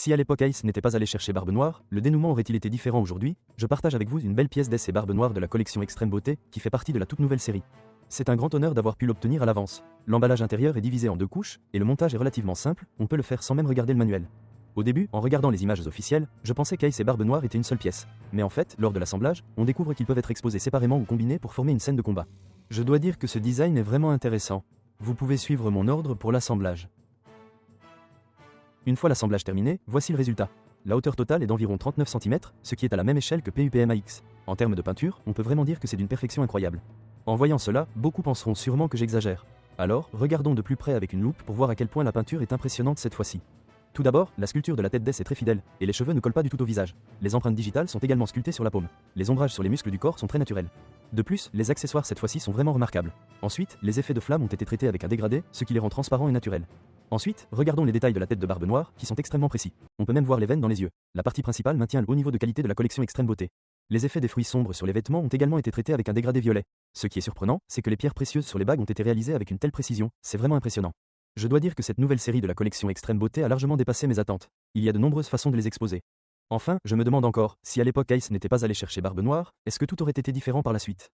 Si à l'époque Ace n'était pas allé chercher Barbe Noire, le dénouement aurait-il été différent aujourd'hui? Je partage avec vous une belle pièce d'Ace et Barbe Noire de la collection Extrême Beauté, qui fait partie de la toute nouvelle série. C'est un grand honneur d'avoir pu l'obtenir à l'avance. L'emballage intérieur est divisé en 2 couches, et le montage est relativement simple, on peut le faire sans même regarder le manuel. Au début, en regardant les images officielles, je pensais qu'Ace et Barbe Noire étaient une seule pièce. Mais en fait, lors de l'assemblage, on découvre qu'ils peuvent être exposés séparément ou combinés pour former une scène de combat. Je dois dire que ce design est vraiment intéressant. Vous pouvez suivre mon ordre pour l'assemblage. Une fois l'assemblage terminé, voici le résultat. La hauteur totale est d'environ 39 cm, ce qui est à la même échelle que PUPMAX. En termes de peinture, on peut vraiment dire que c'est d'une perfection incroyable. En voyant cela, beaucoup penseront sûrement que j'exagère. Alors, regardons de plus près avec une loupe pour voir à quel point la peinture est impressionnante cette fois-ci. Tout d'abord, la sculpture de la tête d'Ace est très fidèle, et les cheveux ne collent pas du tout au visage. Les empreintes digitales sont également sculptées sur la paume. Les ombrages sur les muscles du corps sont très naturels. De plus, les accessoires cette fois-ci sont vraiment remarquables. Ensuite, les effets de flamme ont été traités avec un dégradé, ce qui les rend transparents et naturels. Ensuite, regardons les détails de la tête de Barbe Noire, qui sont extrêmement précis. On peut même voir les veines dans les yeux. La partie principale maintient le haut niveau de qualité de la collection Extrême Beauté. Les effets des fruits sombres sur les vêtements ont également été traités avec un dégradé violet. Ce qui est surprenant, c'est que les pierres précieuses sur les bagues ont été réalisées avec une telle précision, c'est vraiment impressionnant. Je dois dire que cette nouvelle série de la collection Extrême Beauté a largement dépassé mes attentes. Il y a de nombreuses façons de les exposer. Enfin, je me demande encore, si à l'époque Ace n'était pas allé chercher Barbe Noire, est-ce que tout aurait été différent par la suite?